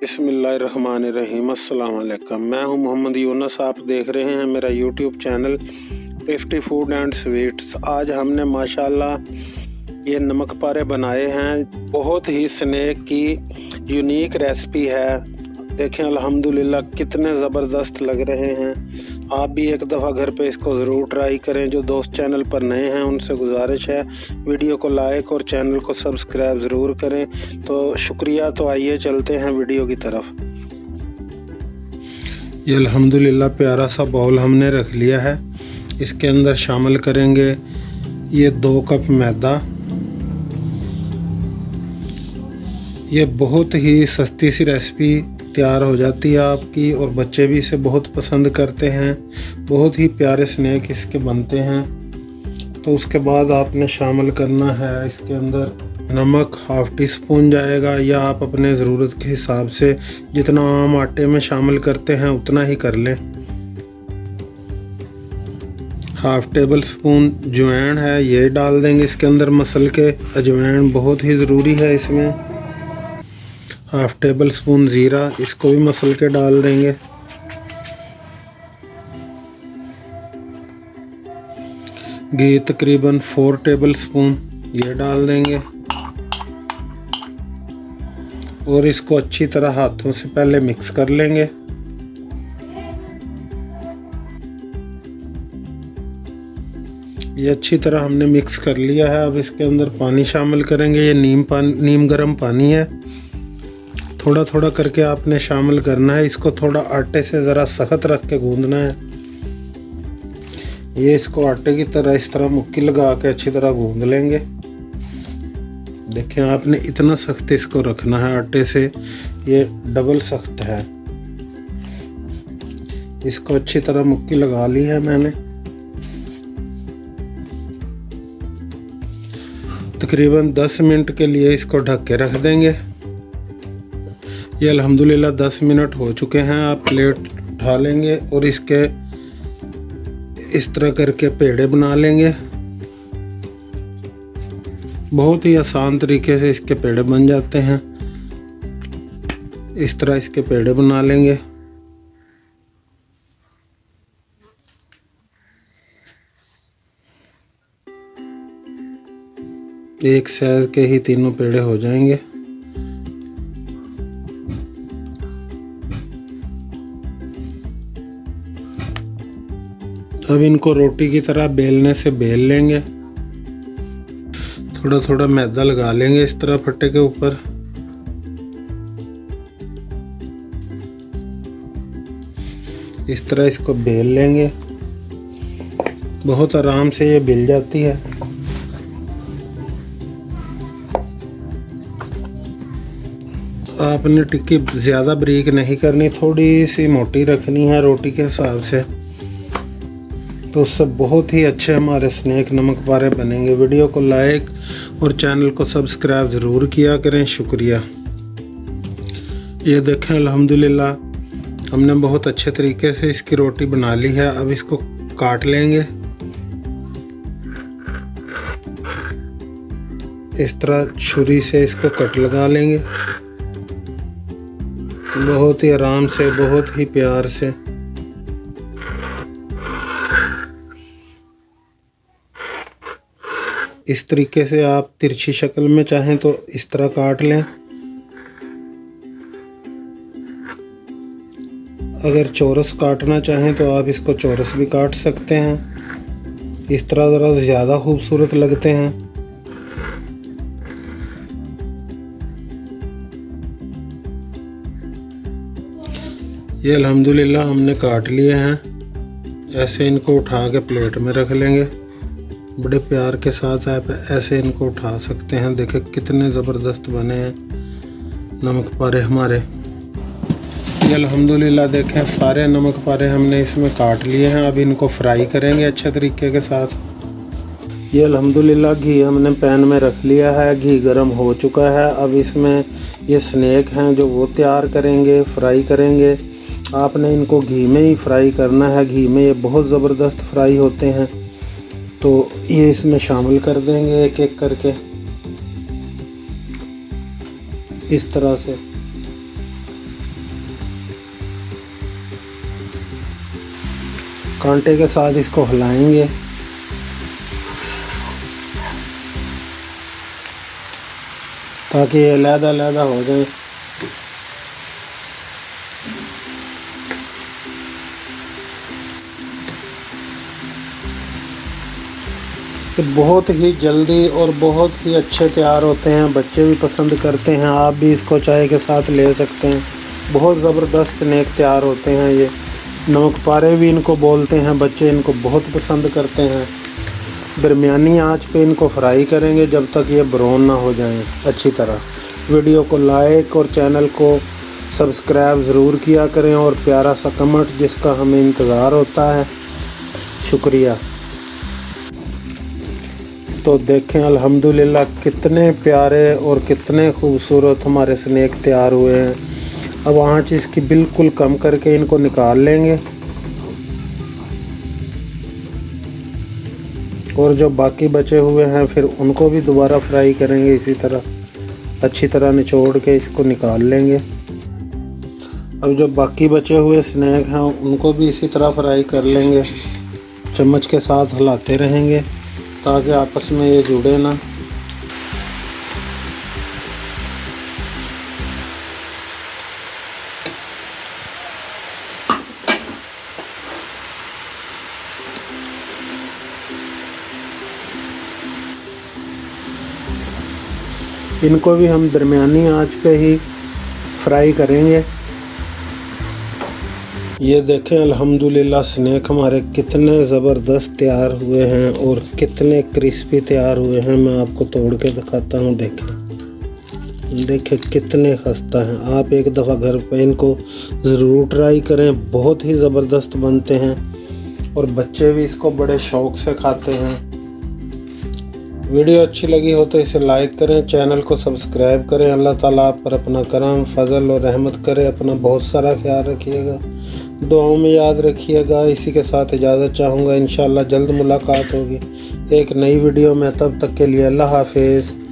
बिस्मिल्लाहिर्रहमानिर्रहीम। अस्सलाम वालेकुम। मैं हूं मोहम्मद यूनुस। आप देख रहे हैं मेरा YouTube channel tasty food and sweets. आज हमने माशाल्लाह ये नमक पारे बनाए हैं। बहुत ही स्नैक की यूनिक रेसिपी है। देखें अल्हम्दुलिल्लाह कितने ज़बरदस्त लग रहे हैं। आप भी एक दफ़ा घर पे इसको ज़रूर ट्राई करें। जो दोस्त चैनल पर नए हैं उनसे गुजारिश है वीडियो को लाइक और चैनल को सब्सक्राइब ज़रूर करें। तो शुक्रिया। तो आइए चलते हैं वीडियो की तरफ। ये अल्हम्दुलिल्लाह प्यारा सा बाउल हमने रख लिया है। इसके अंदर शामिल करेंगे ये 2 कप मैदा। ये बहुत ही सस्ती सी रेसिपी तैयार हो जाती है आपकी, और बच्चे भी इसे बहुत पसंद करते हैं। बहुत ही प्यारे स्नैक इसके बनते हैं। तो उसके बाद आपने शामिल करना है इसके अंदर नमक। 1/2 टीस्पून जाएगा, या आप अपने ज़रूरत के हिसाब से जितना आम आटे में शामिल करते हैं उतना ही कर लें। 1/2 टेबल स्पून अजवाइन है, ये डाल देंगे इसके अंदर मसल के। अजवाइन बहुत ही ज़रूरी है इसमें। 1/2 टेबल स्पून ज़ीरा, इसको भी मसल के डाल देंगे। घी तकरीबन 4 टेबल स्पून ये डाल देंगे, और इसको अच्छी तरह हाथों से पहले मिक्स कर लेंगे। ये अच्छी तरह हमने मिक्स कर लिया है। अब इसके अंदर पानी शामिल करेंगे। ये नीम गर्म पानी है। थोड़ा थोड़ा करके आपने शामिल करना है। इसको थोड़ा आटे से ज़रा सख्त रख के गूंदना है। ये इसको आटे की तरह इस तरह मुक्की लगा के अच्छी तरह गूंद लेंगे। देखें आपने इतना सख्त इसको रखना है, आटे से ये डबल सख्त है। इसको अच्छी तरह मुक्की लगा ली है मैंने। तकरीबन 10 मिनट के लिए इसको ढक के रख देंगे। ये अल्हम्दुलिल्लाह 10 मिनट हो चुके हैं। आप प्लेट उठा लेंगे और इसके इस तरह करके पेड़े बना लेंगे। बहुत ही आसान तरीके से इसके पेड़े बन जाते हैं। इस तरह इसके पेड़े बना लेंगे। एक साइज के ही तीनों पेड़े हो जाएंगे। अब इनको रोटी की तरह बेलने से बेल लेंगे। थोड़ा थोड़ा मैदा लगा लेंगे इस तरह फट्टे के ऊपर। इस तरह इसको बेल लेंगे। बहुत आराम से ये बेल जाती है। आपने टिक्की ज़्यादा बारीक नहीं करनी, थोड़ी सी मोटी रखनी है रोटी के हिसाब से। तो उससे बहुत ही अच्छे हमारे स्नैक नमक पारे बनेंगे। वीडियो को लाइक और चैनल को सब्सक्राइब ज़रूर किया करें। शुक्रिया। ये देखें अल्हम्दुलिल्लाह हमने बहुत अच्छे तरीके से इसकी रोटी बना ली है। अब इसको काट लेंगे। इस तरह छुरी से इसको कट लगा लेंगे, बहुत ही आराम से, बहुत ही प्यार से। इस तरीके से आप तिरछी शक्ल में चाहें तो इस तरह काट लें। अगर चौरस काटना चाहें तो आप इसको चौरस भी काट सकते हैं। इस तरह ज़रा ज़्यादा खूबसूरत लगते हैं। ये अल्हम्दुलिल्लाह हमने काट लिए हैं। ऐसे इनको उठा के प्लेट में रख लेंगे। बड़े प्यार के साथ आप ऐसे इनको उठा सकते हैं। देखें कितने ज़बरदस्त बने हैं नमक पारे हमारे। ये अल्हम्दुलिल्लाह देखें सारे नमक पारे हमने इसमें काट लिए हैं। अब इनको फ्राई करेंगे अच्छे तरीके के साथ। ये अल्हम्दुलिल्लाह घी हमने पैन में रख लिया है। घी गर्म हो चुका है। अब इसमें ये स्नैक हैं जो वो तैयार करेंगे, फ्राई करेंगे। आपने इनको घी में ही फ्राई करना है। घी में ये बहुत ज़बरदस्त फ्राई होते हैं। तो ये इसमें शामिल कर देंगे एक एक करके इस तरह से। कांटे के साथ इसको हिलाएंगे। ताकि ये अलग-अलग हो जाए। तो बहुत ही जल्दी और बहुत ही अच्छे तैयार होते हैं, बच्चे भी पसंद करते हैं। आप भी इसको चाय के साथ ले सकते हैं। बहुत ज़बरदस्त स्नैक तैयार होते हैं ये। नमक पारे भी इनको बोलते हैं, बच्चे इनको बहुत पसंद करते हैं। दरमियानी आंच पे इनको फ्राई करेंगे जब तक ये ब्राउन ना हो जाएं अच्छी तरह। वीडियो को लाइक और चैनल को सब्सक्राइब ज़रूर किया करें और प्यारा सा कमेंट जिसका हमें इंतज़ार होता है। शुक्रिया। तो देखें अल्हम्दुलिल्लाह कितने प्यारे और कितने खूबसूरत हमारे स्नैक तैयार हुए हैं। अब आंच इसकी बिल्कुल कम करके इनको निकाल लेंगे और जो बाकी बचे हुए हैं फिर उनको भी दोबारा फ्राई करेंगे। इसी तरह अच्छी तरह निचोड़ के इसको निकाल लेंगे। अब जो बाकी बचे हुए स्नैक हैं उनको भी इसी तरह फ्राई कर लेंगे। चम्मच के साथ हिलाते रहेंगे ताकि आपस में ये जुड़े ना। इनको भी हम दरमियानी आंच पे ही फ्राई करेंगे। ये देखें अल्हम्दुलिल्लाह स्नैक हमारे कितने ज़बरदस्त तैयार हुए हैं और कितने क्रिस्पी तैयार हुए हैं। मैं आपको तोड़ के दिखाता हूँ। देखें कितने खस्ता हैं। आप एक दफ़ा घर पे इनको ज़रूर ट्राई करें, बहुत ही ज़बरदस्त बनते हैं और बच्चे भी इसको बड़े शौक़ से खाते हैं। वीडियो अच्छी लगी हो तो इसे लाइक करें, चैनल को सब्सक्राइब करें। अल्लाह ताला आप पर अपना करम फजल और रहमत करे। अपना बहुत सारा ख्याल रखिएगा, दुआओं में याद रखिएगा। इसी के साथ इजाज़त चाहूँगा। इंशाअल्लाह जल्द मुलाकात होगी एक नई वीडियो में। तब तक के लिए अल्लाह हाफिज़।